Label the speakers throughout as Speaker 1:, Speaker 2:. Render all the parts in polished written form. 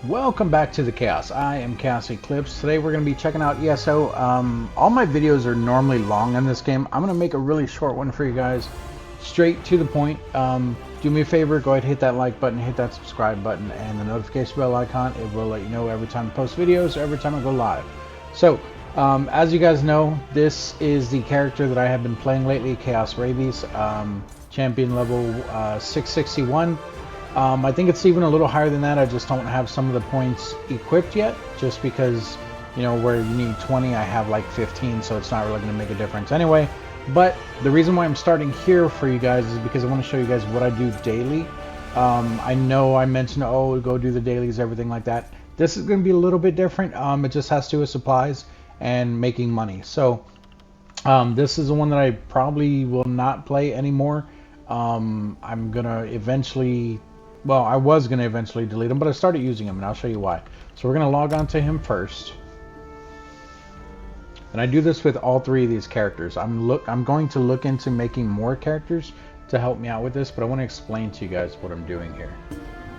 Speaker 1: Welcome back to the Chaos. I am ChaosEclipse. Today we're going to be checking out ESO. All my videos are normally long on this game. I'm going to make a really short one for you guys, straight to the point. Do me a favor, go ahead, hit that like button, hit that subscribe button, and the notification bell icon. It will let you know every time I post videos or every time I go live. So, as you guys know, this is the character that I have been playing lately, Chaos Rabies, champion level 661. I think it's even a little higher than that. I just don't have some of the points equipped yet, just because, you know, where you need 20, I have like 15, so it's not really going to make a difference anyway. But the reason why I'm starting here for you guys is because I want to show you guys what I do daily. I know I mentioned, oh, go do the dailies, everything like that. This is going to be a little bit different. It just has to do with supplies and making money. So this is the one that I probably will not play anymore. I'm going to eventually... Well, I was going to eventually delete him, but I started using him, and I'll show you why. So we're going to log on to him first. And I do this with all three of these characters. I'm going to look into making more characters to help me out with this, but I want to explain to you guys what I'm doing here.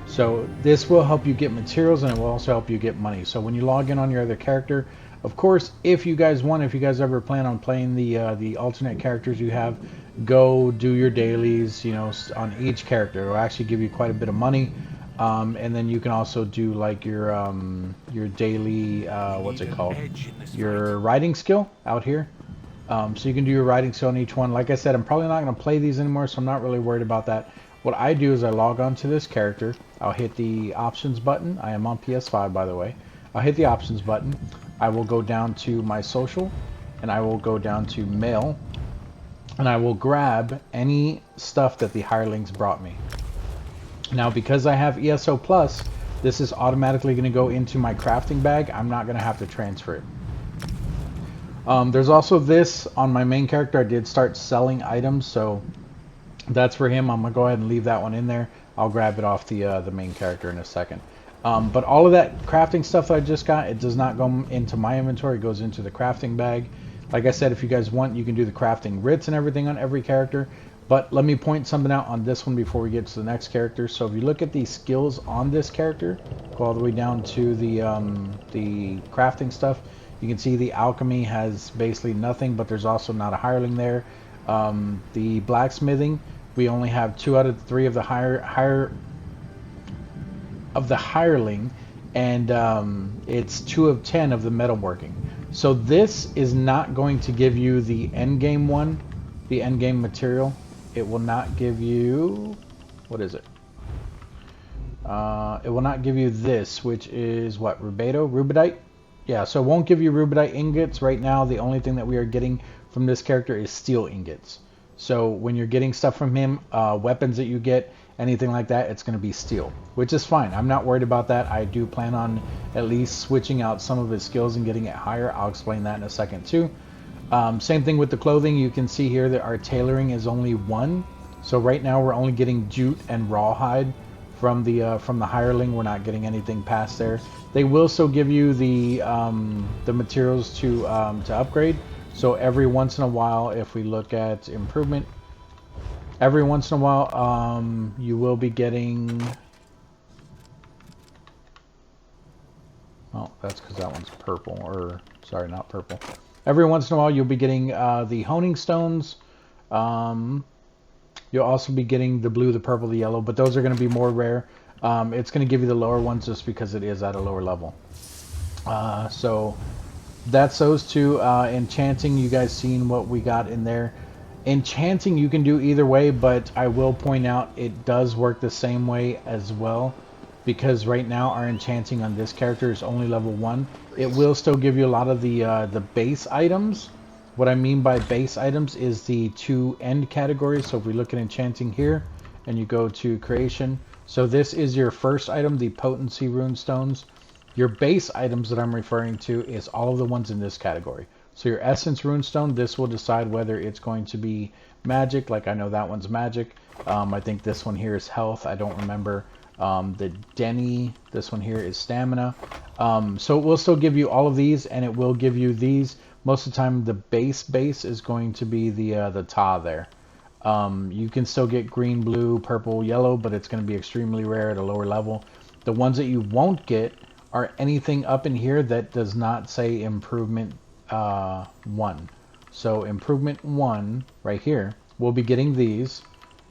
Speaker 1: So this will help you get materials, and it will also help you get money. So when you log in on your other character, of course, if you guys want, if you guys ever plan on playing the alternate characters you have, go do your dailies, you know, on each character. It'll actually give you quite a bit of money. And then you can also do like your daily, what's it called? Your riding skill out here. So you can do your riding skill on each one. Like I said, I'm probably not going to play these anymore, so I'm not really worried about that. What I do is I log on to this character. I'll hit the options button. I am on PS5, by the way. I'll hit the options button. I will go down to my social, and I will go down to mail, and I will grab any stuff that the hirelings brought me. Now, because I have ESO Plus, this is automatically going to go into my crafting bag. I'm not going to have to transfer it. There's also this on my main character. I did start selling items, so that's for him. I'm going to go ahead and leave that one in there. I'll grab it off the main character in a second. But all of that crafting stuff that I just got, it does not go into my inventory. It goes into the crafting bag. Like I said, if you guys want, you can do the crafting writs and everything on every character. But let me point something out on this one before we get to the next character. So if you look at the skills on this character, go all the way down to the crafting stuff, you can see the alchemy has basically nothing, but there's also not a hireling there. The blacksmithing, we only have 2 out of 3 of the hireling, and it's 2 of 10 of the metalworking. So this is not going to give you the end game one, the end game material. It will not give you, what is it? It will not give you this, which is what, rubidite? Yeah, so it won't give you rubidite ingots right now. The only thing that we are getting from this character is steel ingots. So when you're getting stuff from him, weapons that you get, anything like that, it's going to be steel, which is fine. I'm not worried about that. I do plan on at least switching out some of his skills and getting it higher. I'll explain that in a second too. Same thing with the clothing. You can see here that our tailoring is only 1. So right now we're only getting jute and rawhide from the hireling. We're not getting anything past there. They will still give you the materials to upgrade. So every once in a while, if we look at improvement, every once in a while, you will be getting... Oh, that's because that one's purple, or sorry, not purple. Every once in a while, you'll be getting the honing stones. You'll also be getting the blue, the purple, the yellow, but those are going to be more rare. It's going to give you the lower ones just because it is at a lower level. So that's those two. Enchanting, you guys seen what we got in there. Enchanting you can do either way, but I will point out it does work the same way as well, because right now our enchanting on this character is only level 1. It will still give you a lot of the base items. What I mean by base items is the 2 end categories. So if we look at enchanting here and you go to creation, so this is your first item, the potency rune stones. Your base items that I'm referring to is all of the ones in this category. So your essence runestone, this will decide whether it's going to be magic. Like I know that one's magic. I think this one here is health. I don't remember. The Denny, this one here is stamina. So it will still give you all of these, and it will give you these. Most of the time the base is going to be the Ta there. You can still get green, blue, purple, yellow, but it's going to be extremely rare at a lower level. The ones that you won't get are anything up in here that does not say improvement 1. So improvement 1 right here, we'll be getting these.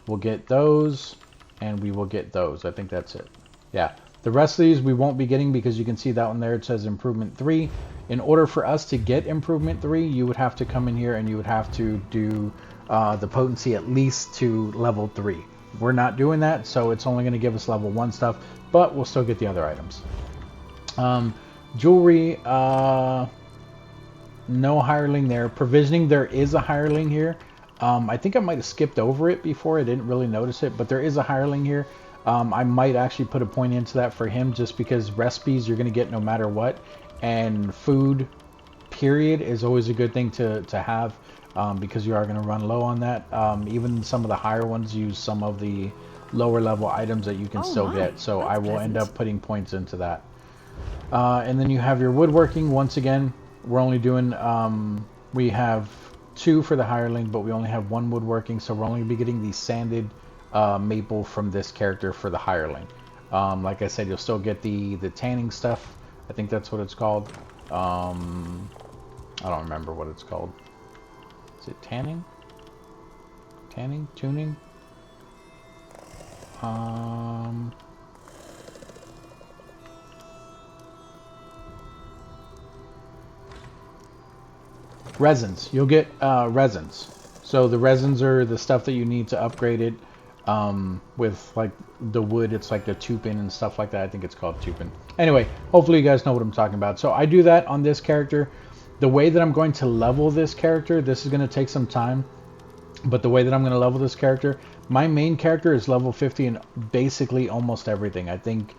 Speaker 1: We'll get those, and we will get those. I think that's it. Yeah. The rest of these we won't be getting because you can see that one there. It says improvement 3. In order for us to get improvement 3, you would have to come in here and you would have to do the potency at least to level 3. We're not doing that, so it's only going to give us level 1 stuff, but we'll still get the other items. Jewelry, no hireling there. Provisioning, there is a hireling here. I think I might have skipped over it before. I didn't really notice it, but there is a hireling here. I might actually put a point into that for him just because recipes you're going to get no matter what. And food, period, is always a good thing to have because you are going to run low on that. Even some of the higher ones use some of the lower level items that you can still get. So I will end up putting points into that. And then you have your woodworking. Once again, we're only doing, we have 2 for the hireling, but we only have 1 woodworking. So we're only be getting the sanded maple from this character for the hireling. Like I said, you'll still get the tanning stuff. I think that's what it's called. I don't remember what it's called. Is it tanning? Tanning? Tuning? Resins. You'll get resins. So the resins are the stuff that you need to upgrade it. With like the wood, it's like the tupin and stuff like that. I think it's called tupin. Anyway, hopefully you guys know what I'm talking about. So I do that on this character. The way that I'm going to level this character, this is going to take some time, but the way that I'm going to level this character, my main character is level 50 in basically almost everything. I think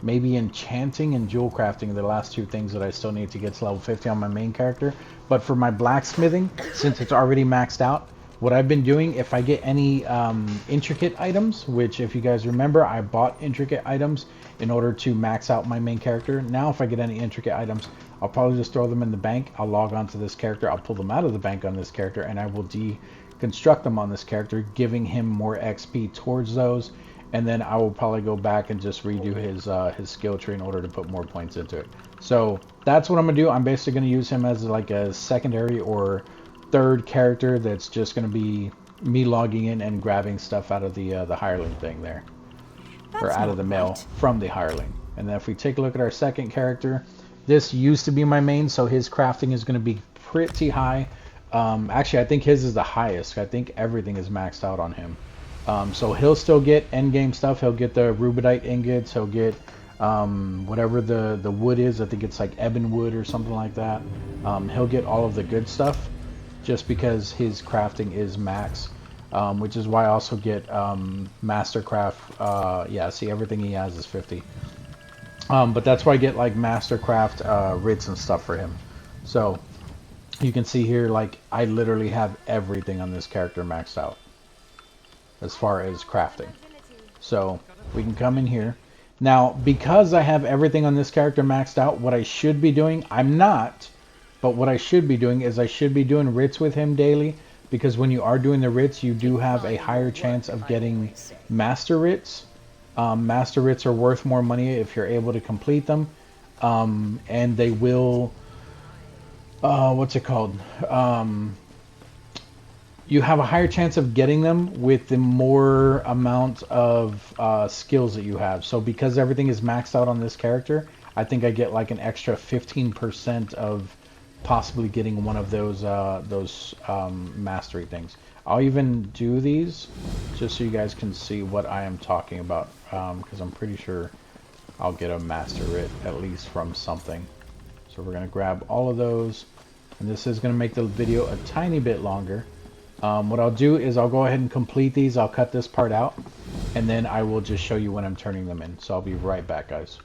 Speaker 1: maybe enchanting and jewel crafting are the last 2 things that I still need to get to level 50 on my main character. But for my blacksmithing, since it's already maxed out, what I've been doing, if I get any intricate items, which if you guys remember, I bought intricate items in order to max out my main character. Now if I get any intricate items, I'll probably just throw them in the bank. I'll log on to this character. I'll pull them out of the bank on this character, and I will deconstruct them on this character, giving him more XP towards those. And then I will probably go back and just redo his skill tree in order to put more points into it. So that's what I'm going to do. I'm basically going to use him as like a secondary or third character that's just going to be me logging in and grabbing stuff out of the hireling thing there. Or out of the mail from the hireling. And then if we take a look at our second character, this used to be my main, so his crafting is going to be pretty high. Actually, I think his is the highest. I think everything is maxed out on him. So he'll still get endgame stuff. He'll get the rubidite ingots. He'll get whatever the wood is. I think it's like ebon wood or something like that. He'll get all of the good stuff just because his crafting is max. Which is why I also get Mastercraft. Yeah, see, everything he has is 50. But that's why I get like Mastercraft writs and stuff for him. So you can see here, like, I literally have everything on this character maxed out as far as crafting. So we can come in here. Now, because I have everything on this character maxed out, what I should be doing, I'm not, but what I should be doing is I should be doing writs with him daily. Because when you are doing the writs, you do have a higher chance of getting master writs. Master writs are worth more money if you're able to complete them. And they will, what's it called? You have a higher chance of getting them with the more amount of skills that you have. So because everything is maxed out on this character, I think I get like an extra 15% of possibly getting one of those mastery things. I'll even do these just so you guys can see what I am talking about, because I'm pretty sure I'll get a master writ at least from something. So we're going to grab all of those, and this is going to make the video a tiny bit longer. What I'll do is I'll go ahead and complete these. I'll cut this part out, and then I will just show you when I'm turning them in. So I'll be right back, guys.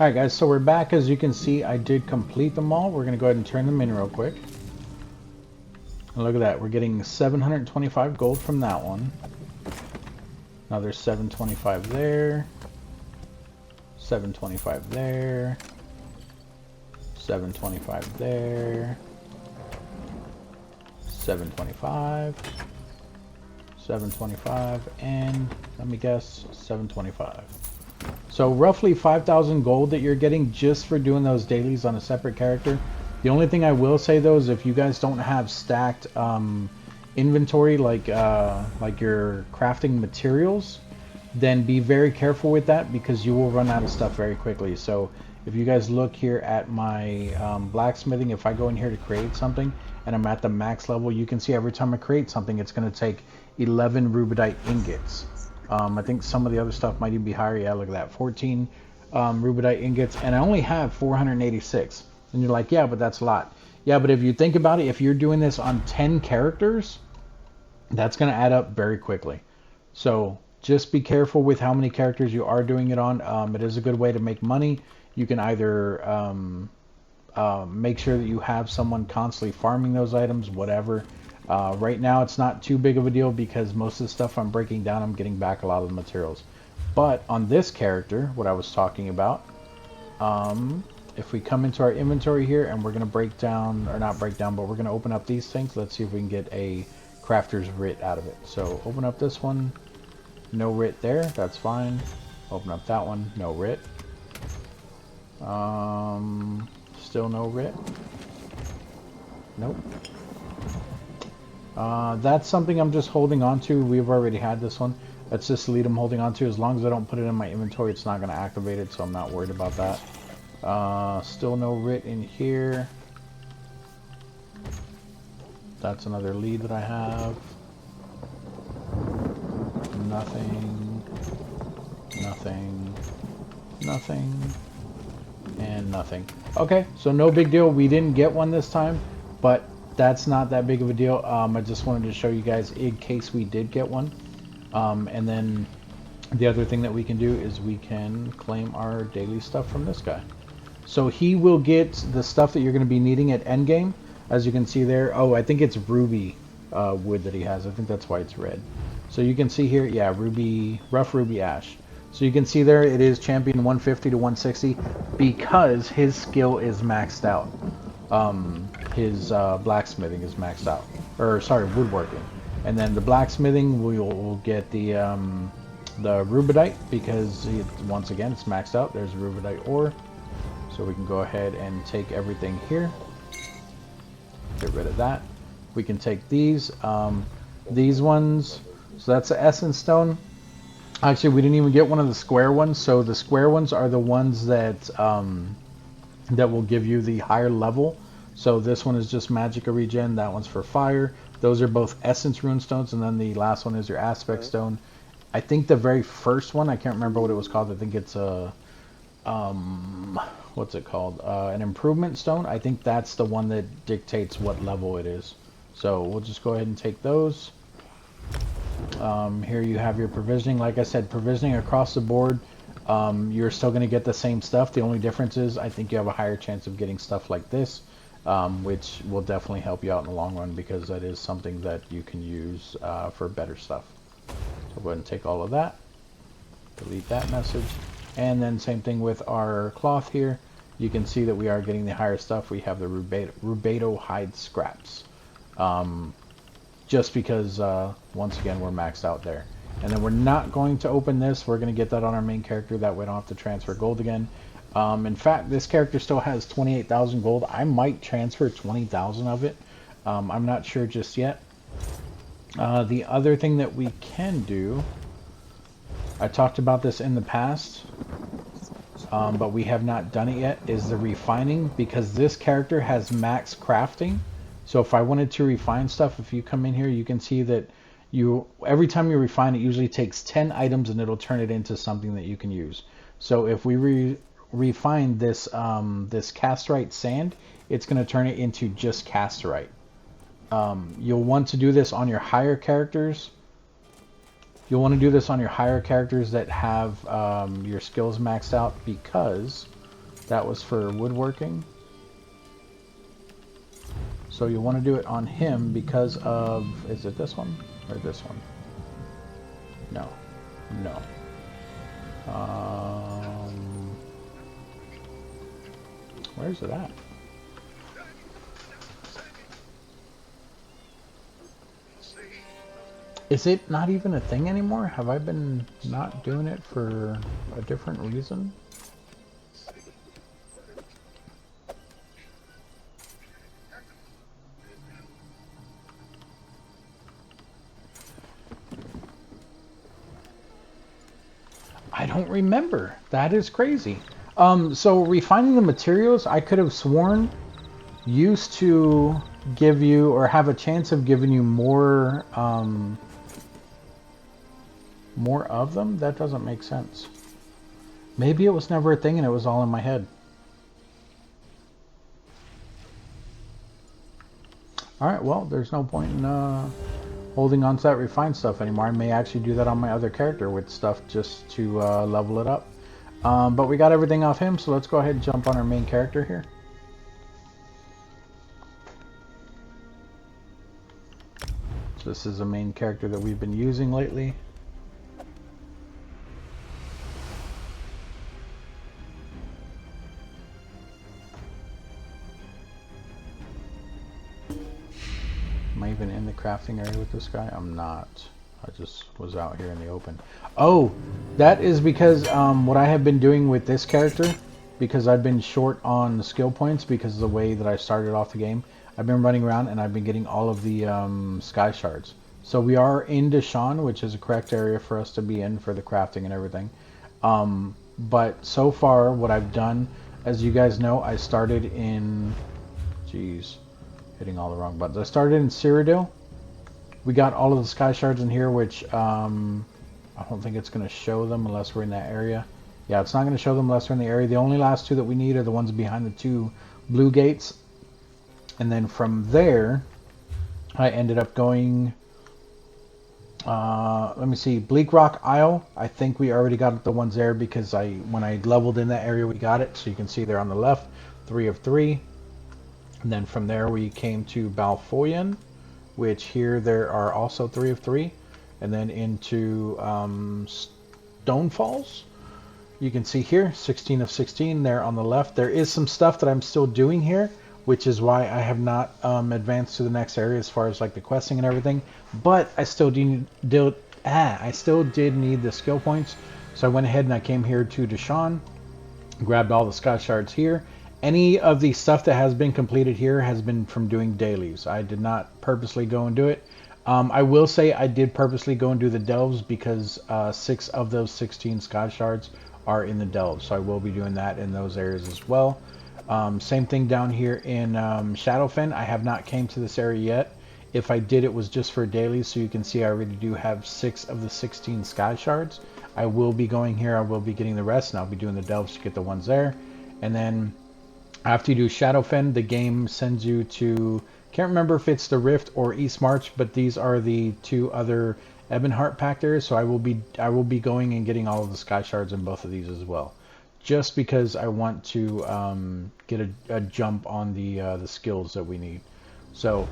Speaker 1: Alright guys, so we're back. As you can see, I did complete them all. We're going to go ahead and turn them in real quick. And look at that. We're getting 725 gold from that one. Another 725 there. 725 there. 725 there. 725. 725. And let me guess, 725. So roughly 5,000 gold that you're getting just for doing those dailies on a separate character. The only thing I will say though is if you guys don't have stacked inventory like your crafting materials, then be very careful with that because you will run out of stuff very quickly. So if you guys look here at my blacksmithing, if I go in here to create something and I'm at the max level, you can see every time I create something, it's going to take 11 rubidite ingots. I think some of the other stuff might even be higher. Yeah, look at that, 14 rubidite ingots, and I only have 486. And you're like, yeah, but that's a lot. Yeah, but if you think about it, if you're doing this on 10 characters, that's going to add up very quickly. So just be careful with how many characters you are doing it on. It is a good way to make money. You can either make sure that you have someone constantly farming those items, whatever. Right now it's not too big of a deal because most of the stuff I'm breaking down, I'm getting back a lot of the materials. But on this character, what I was talking about, if we come into our inventory here and we're going to break down, or not break down, but we're going to open up these things. Let's see if we can get a crafter's writ out of it. So open up this one, no writ there, that's fine. Open up that one, no writ. Still no writ. Nope. That's something I'm just holding on to. We've already had this one. That's just lead I'm holding on to. As long as I don't put it in my inventory, it's not going to activate it, so I'm not worried about that. Still no writ in here. That's another lead that I have. Nothing. Nothing. Nothing. And nothing. Okay, so no big deal. We didn't get one this time, but that's not that big of a deal. I just wanted to show you guys in case we did get one. And then the other thing that we can do is we can claim our daily stuff from this guy. So he will get the stuff that you're going to be needing at endgame. As you can see there, oh, I think it's ruby wood that he has. I think that's why it's red. So you can see here, yeah, ruby, rough ruby ash. So you can see there it is champion 150 to 160 because his skill is maxed out. His blacksmithing is maxed out, or sorry, woodworking. And then the blacksmithing will get the rubidite because once again it's maxed out. There's rubidite ore, so we can go ahead and take everything here. Get rid of that. We can take these ones. So that's the essence stone. Actually, we didn't even get one of the square ones. So the square ones are the ones that that will give you the higher level. So this one is just magica regen. That one's for fire. Those are both essence runestones, and then the last one is your aspect stone. I think the very first one, I can't remember what it was called. I think it's a what's it called? An improvement stone. I think that's the one that dictates what level it is. So we'll just go ahead and take those. Here you have your provisioning. Like I said, provisioning across the board. You're still going to get the same stuff. The only difference is I think you have a higher chance of getting stuff like this, which will definitely help you out in the long run because that is something that you can use for better stuff. So go ahead and take all of that. Delete that message. And then same thing with our cloth here. You can see that we are getting the higher stuff. We have the rubedo hide scraps. Just because, once again, we're maxed out there. And then we're not going to open this. We're going to get that on our main character. That way I don't have to transfer gold again. In fact, this character still has 28,000 gold. I might transfer 20,000 of it. I'm not sure just yet. The other thing that we can do, I talked about this in the past, but we have not done it yet, is the refining, because this character has max crafting. So if I wanted to refine stuff, if you come in here, you can see that every time you refine, it usually takes 10 items and it'll turn it into something that you can use. So if we refine this this casterite sand, it's going to turn it into just casterite. You'll want to do this on your higher characters. You'll want to do this on your higher characters that have your skills maxed out, because that was for woodworking. So you'll want to do it on him because of, is it this one or this one? No, no. Where's it at? Is it not even a thing anymore? Have I been not doing it for a different reason? I don't remember. That is crazy. So refining the materials, I could have sworn used to give you or have a chance of giving you more of them. That doesn't make sense. Maybe it was never a thing and it was all in my head. Alright, well, there's no point in holding on to that refined stuff anymore. I may actually do that on my other character with stuff just to level it up. But we got everything off him, so let's go ahead and jump on our main character here. So this is a main character that we've been using lately. Am I even in the crafting area with this guy? I'm not. I just was out here in the open. Oh, that is because what I have been doing with this character, because I've been short on the skill points because of the way that I started off the game. I've been running around and I've been getting all of the sky shards. So we are in Deshawn, which is a correct area for us to be in for the crafting and everything. But so far, what I've done, as you guys know, I started in... Jeez. Hitting all the wrong buttons. I started in Cyrodiil. We got all of the sky shards in here, which I don't think it's going to show them unless we're in that area. Yeah, it's not going to show them unless we're in the area. The only last two that we need are the ones behind the two blue gates. And then from there, I ended up going... let me see, Bleak Rock Isle. I think we already got the ones there because when I leveled in that area, we got it. So you can see there on the left, 3 of 3. And then from there we came to Balfoyan, which here there are also 3 of 3. And then into Stonefalls. You can see here, 16 of 16 there on the left. There is some stuff that I'm still doing here, which is why I have not advanced to the next area as far as like the questing and everything. But I still did need the skill points. So I went ahead and I came here to Deshawn, grabbed all the sky shards here. Any of the stuff that has been completed here has been from doing dailies. I did not purposely go and do it. I will say I did purposely go and do the delves because 6 of those 16 sky shards are in the delves. So I will be doing that in those areas as well. Same thing down here in Shadowfen. I have not came to this area yet. If I did, it was just for dailies. So you can see I already do have 6 of the 16 sky shards. I will be going here. I will be getting the rest, and I'll be doing the delves to get the ones there. And then after you do Shadowfen, the game sends you to, can't remember if it's the Rift or East March, but these are the 2 other Ebonheart pact areas. So I will be going and getting all of the sky shards in both of these as well, just because I want to get a jump on the skills that we need. So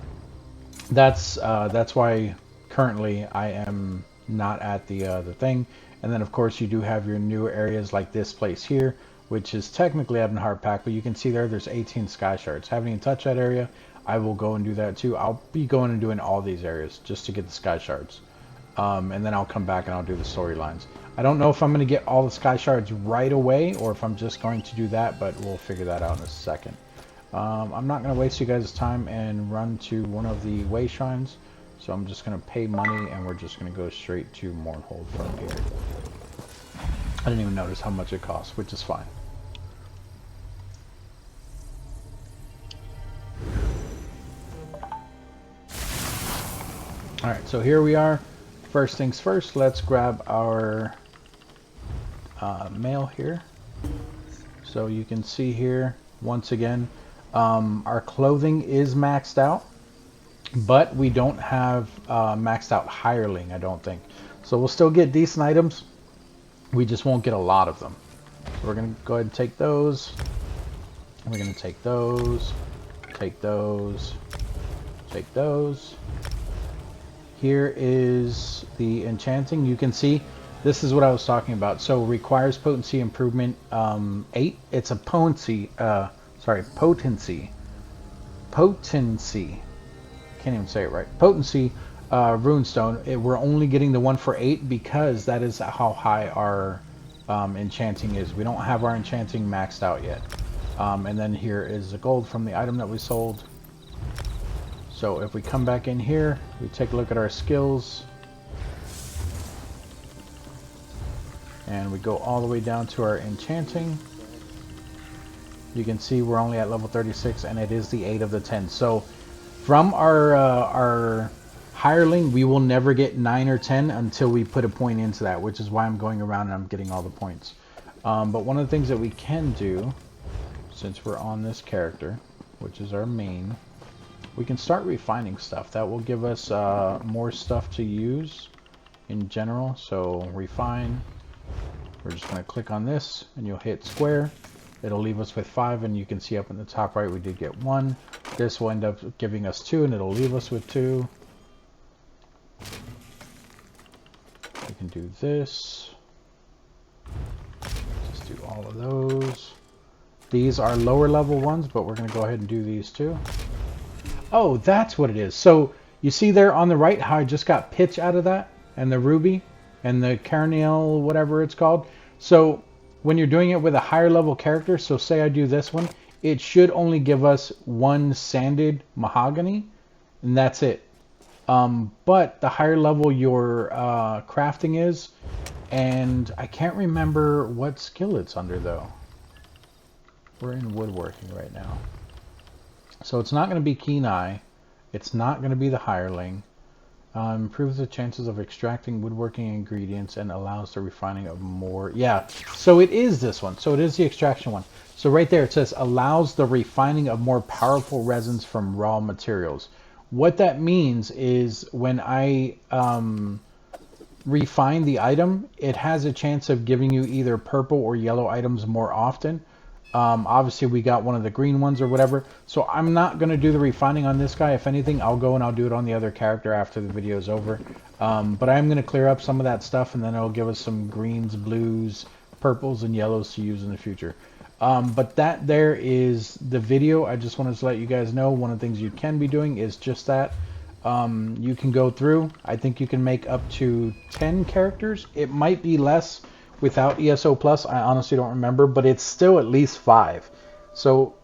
Speaker 1: that's why currently I am not at the thing. And then of course you do have your new areas like this place here, which is technically Ebonheart Pack, but you can see there's 18 sky shards. Haven't even touched that area. I will go and do that too. I'll be going and doing all these areas just to get the sky shards. And then I'll come back and I'll do the storylines. I don't know if I'm going to get all the sky shards right away or if I'm just going to do that, but we'll figure that out in a second. I'm not going to waste you guys' time and run to one of the way shrines. So I'm just going to pay money and we're just going to go straight to Mournhold from here. I didn't even notice how much it costs, which is fine. Alright, so here we are. First things first, let's grab our mail here. So you can see here, once again, our clothing is maxed out, but we don't have maxed out hireling, I don't think. So we'll still get decent items, we just won't get a lot of them. So we're going to go ahead and take those. We're going to take those, take those, take those. Here is the enchanting. You can see this is what I was talking about. So requires potency improvement 8. It's a potency. Potency. Can't even say it right. Potency runestone. We're only getting the one for 8 because that is how high our enchanting is. We don't have our enchanting maxed out yet. And then here is the gold from the item that we sold. So if we come back in here, we take a look at our skills. And we go all the way down to our enchanting. You can see we're only at level 36 and it is the 8 of the 10. So from our hireling, we will never get 9 or 10 until we put a point into that, which is why I'm going around and I'm getting all the points. But one of the things that we can do, since we're on this character, which is our main, we can start refining stuff. That will give us more stuff to use in general. So refine, we're just going to click on this and you'll hit square. It'll leave us with 5, and you can see up in the top right we did get 1. This will end up giving us 2, and it'll leave us with 2. We can do this. Just do all of those. These are lower level ones, but we're going to go ahead and do these too. Oh, that's what it is. So you see there on the right how I just got pitch out of that, and the ruby, and the carniel, whatever it's called. So when you're doing it with a higher level character, so say I do this one, it should only give us 1 sanded mahogany, and that's it. But the higher level your crafting is, and I can't remember what skill it's under though. We're in woodworking right now. So it's not going to be keen eye. It's not going to be the hireling. Improves the chances of extracting woodworking ingredients and allows the refining of more. Yeah, so it is this one. So it is the extraction one. So right there it says allows the refining of more powerful resins from raw materials. What that means is when I refine the item, it has a chance of giving you either purple or yellow items more often. Obviously we got one of the green ones or whatever, so I'm not going to do the refining on this guy. If anything, I'll go and I'll do it on the other character after the video is over. But I'm going to clear up some of that stuff, and then it'll give us some greens, blues, purples, and yellows to use in the future. But that there is the video. I just wanted to let you guys know one of the things you can be doing is just that. You can go through. I think you can make up to 10 characters. It might be less without ESO Plus, I honestly don't remember, but it's still at least 5. So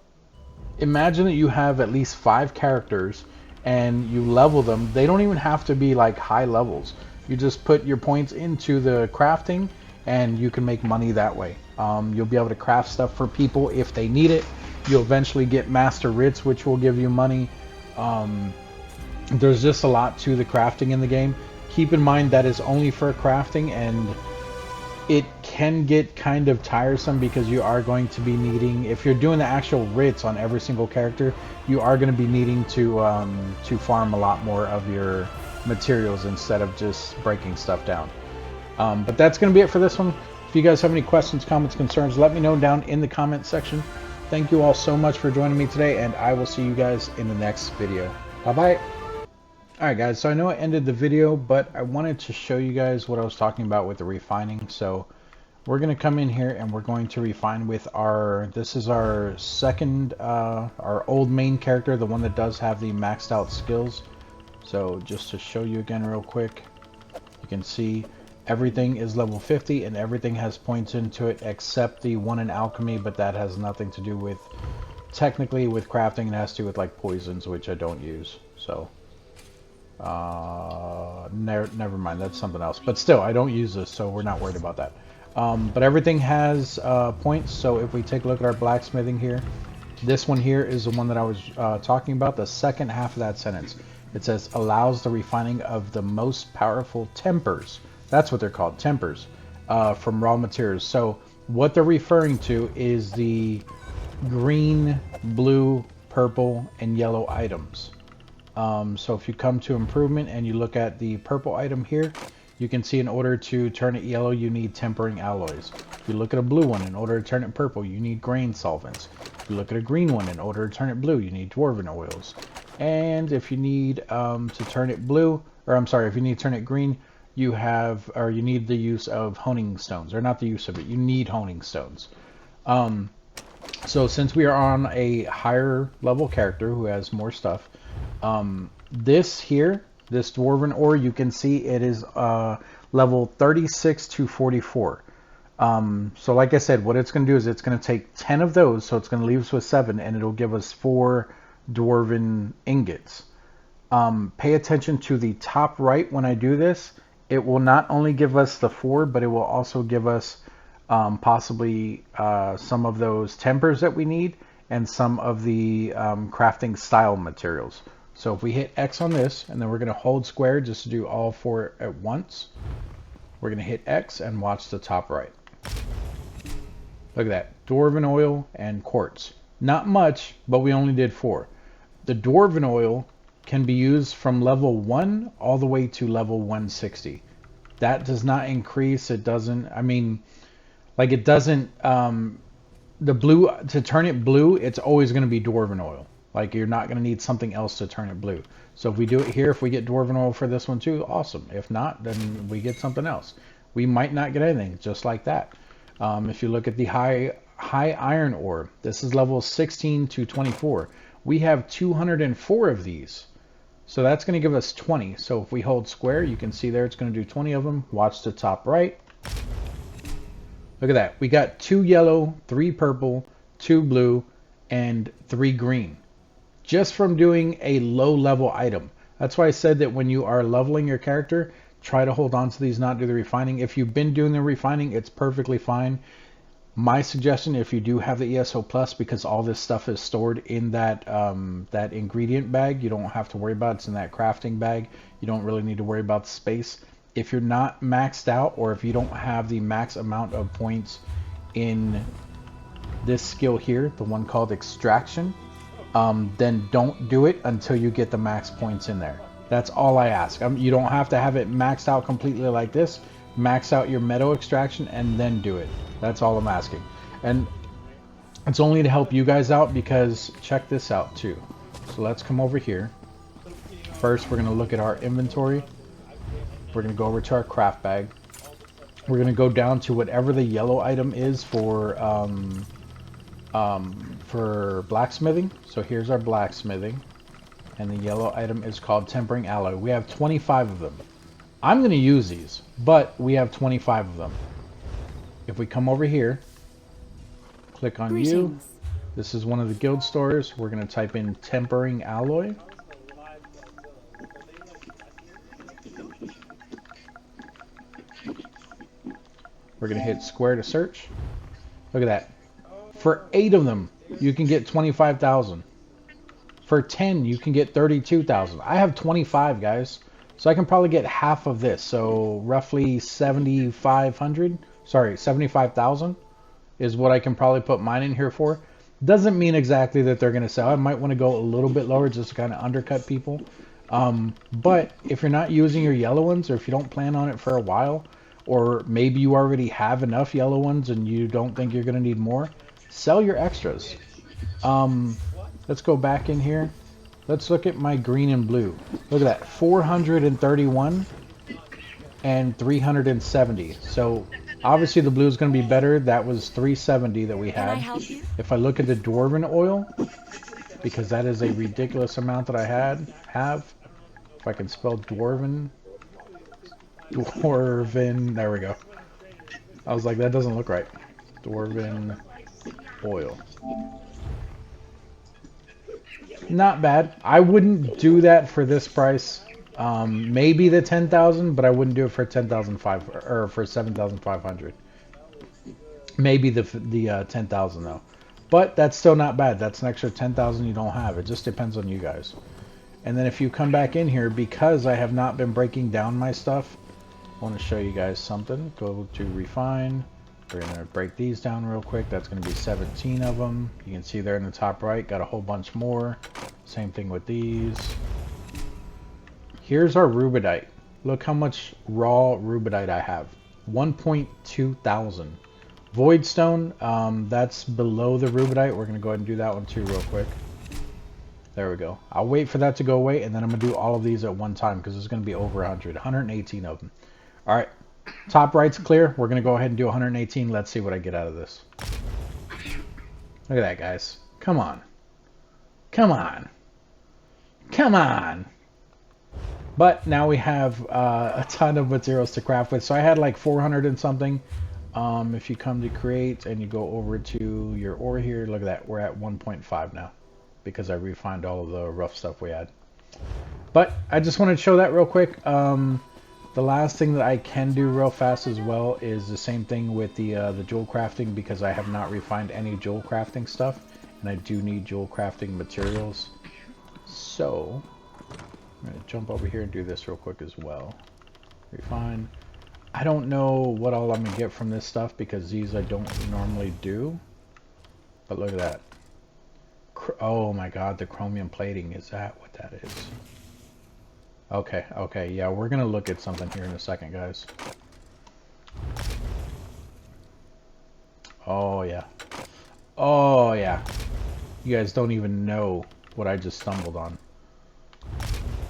Speaker 1: imagine that you have at least 5 characters and you level them. They don't even have to be like high levels. You just put your points into the crafting and you can make money that way. You'll be able to craft stuff for people if they need it. You'll eventually get Master Writs, which will give you money. There's just a lot to the crafting in the game. Keep in mind that is only for crafting, and it can get kind of tiresome because you are going to be needing, if you're doing the actual writs on every single character, you are going to be needing to farm a lot more of your materials instead of just breaking stuff down. But that's going to be it for this one. If you guys have any questions, comments, concerns, let me know down in the comment section. Thank you all so much for joining me today, and I will see you guys in the next video. Bye-bye. Alright guys, so I know I ended the video, but I wanted to show you guys what I was talking about with the refining. So we're going to come in here and we're going to refine with our, this is our second, our old main character, the one that does have the maxed out skills. So just to show you again real quick, you can see everything is level 50 and everything has points into it except the one in alchemy, but that has nothing to do with, technically with crafting. It has to do with like poisons, which I don't use. So never mind, that's something else, but still I don't use this, so we're not worried about that. But everything has points. So if we take a look at our blacksmithing here, this one here is the one that I was talking about, the second half of that sentence. It says allows the refining of the most powerful tempers. That's what they're called, tempers, from raw materials. So what they're referring to is the green, blue, purple, and yellow items. So if you come to improvement and you look at the purple item here, you can see in order to turn it yellow, you need tempering alloys. If you look at a blue one, in order to turn it purple, you need grain solvents. If you look at a green one, in order to turn it blue, you need dwarven oils. And if you need to turn it blue, or I'm sorry, if you need to turn it green, you have, or you need the use of honing stones, or not the use of it, you need honing stones. So since we are on a higher level character who has more stuff, this here This dwarven ore, you can see it is level 36 to 44. So like I said, what it's going to do is it's going to take 10 of those, so it's going to leave us with 7, and it'll give us 4 dwarven ingots. Pay attention to the top right when I do this. It will not only give us the 4, but it will also give us possibly some of those tempers that we need and some of the crafting style materials. So if we hit X on this, and then we're going to hold square just to do all 4 at once, we're going to hit X and watch the top right. Look at that, dwarven oil and quartz. Not much, but we only did 4. The dwarven oil can be used from level 1 all the way to level 160. That does not increase. It doesn't, I mean, like it doesn't, the blue, to turn it blue, it's always going to be dwarven oil. Like you're not going to need something else to turn it blue. So if we do it here, if we get dwarven oil for this one too, awesome. If not, then we get something else. We might not get anything, just like that. If you look at the high iron ore, this is level 16 to 24. We have 204 of these. So that's going to give us 20. So if we hold square, you can see there it's going to do 20 of them. Watch the top right. Look at that. We got 2 yellow, 3 purple, 2 blue, and 3 green. Just from doing a low level item. That's why I said that when you are leveling your character, try to hold on to these, not do the refining. If you've been doing the refining, it's perfectly fine. My suggestion, if you do have the ESO Plus, because all this stuff is stored in that that ingredient bag, you don't have to worry about it. It's in that crafting bag. You don't really need to worry about the space. If you're not maxed out, or if you don't have the max amount of points in this skill here, the one called Extraction, then don't do it until you get the max points in there. That's all I ask. You don't have to have it maxed out completely like this. Max out your metal extraction and then do it. That's all I'm asking. And it's only to help you guys out, because check this out too. So let's come over here. First, we're going to look at our inventory. We're going to go over to our craft bag. We're going to go down to whatever the yellow item is for blacksmithing. So here's our blacksmithing. And the yellow item is called tempering alloy. We have 25 of them. I'm going to use these, but we have 25 of them. If we come over here, click on you. This is one of the guild stores. We're going to type in tempering alloy. We're going to hit square to search. Look at that. For 8 of them, you can get 25,000. For 10, you can get 32,000. I have 25, guys. So I can probably get half of this. So roughly 7,500. Sorry, 75,000 is what I can probably put mine in here for. Doesn't mean exactly that they're going to sell. I might want to go a little bit lower just to kind of undercut people. But if you're not using your yellow ones, or if you don't plan on it for a while, or maybe you already have enough yellow ones and you don't think you're going to need more, sell your extras. Let's go back in here. Let's look at my green and blue. Look at that, 431 and 370. So obviously the blue is going to be better. That was 370 that we had. If I look at the dwarven oil, because that is a ridiculous amount that I have. If I can spell dwarven, there we go. I was like, that doesn't look right. Dwarven oil. Not bad. I wouldn't do that for this price. Maybe the 10,000, but I wouldn't do it for 10,500 or for 7,500. Maybe the 10,000 though. But that's still not bad. That's an extra 10,000 you don't have. It just depends on you guys. And then if you come back in here, because I have not been breaking down my stuff, I want to show you guys something. Go to refine. We're going to break these down real quick. That's going to be 17 of them. You can see there in the top right, got a whole bunch more. Same thing with these. Here's our rubidite. Look how much raw rubidite I have. 1.2 thousand. Voidstone, that's below the rubidite. We're going to go ahead and do that one too real quick. There we go. I'll wait for that to go away, and then I'm going to do all of these at one time, because there's going to be over 118 of them. All right. Top right's clear. We're going to go ahead and do 118. Let's see what I get out of this. Look at that, guys. Come on. Come on. Come on. But now we have a ton of materials to craft with. So I had like 400 and something. If you come to create and you go over to your ore here, look at that. We're at 1.5 now because I refined all of the rough stuff we had. But I just wanted to show that real quick. The last thing that I can do real fast as well is the same thing with the jewel crafting, because I have not refined any jewel crafting stuff, and I do need jewel crafting materials. So I'm going to jump over here and do this real quick as well. Refine. I don't know what all I'm going to get from this stuff because these I don't normally do. But look at that. Oh my god, the chromium plating. Is that what that is? Okay, yeah, we're going to look at something here in a second, guys. Oh yeah. Oh yeah. You guys don't even know what I just stumbled on.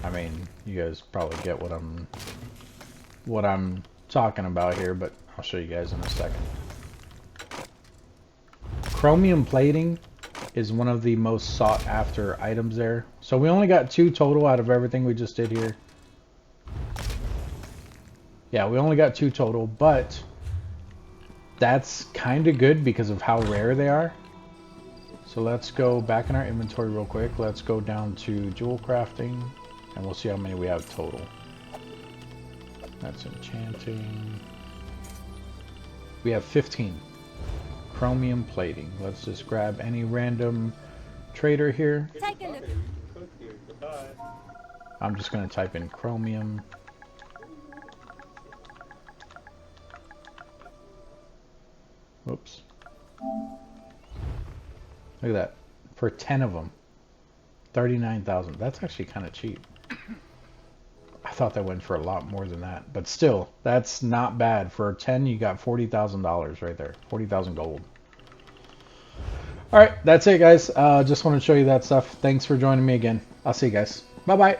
Speaker 1: I mean, you guys probably get what I'm talking about here, but I'll show you guys in a second. Chromium plating is one of the most sought after items there. So we only got 2 total out of everything we just did here. Yeah, we only got 2 total, but that's kind of good because of how rare they are. So let's go back in our inventory real quick. Let's go down to jewel crafting and we'll see how many we have total. That's enchanting. We have 15. Chromium plating. Let's just grab any random trader here.
Speaker 2: Take a look.
Speaker 1: I'm just going to type in chromium. Whoops. Look at that. For 10 of them. 39,000. That's actually kind of cheap. I thought that went for a lot more than that. But still, that's not bad. For 10, you got $40,000 right there. 40,000 gold. Alright, that's it, guys. Just want to show you that stuff. Thanks for joining me again. I'll see you guys. Bye-bye.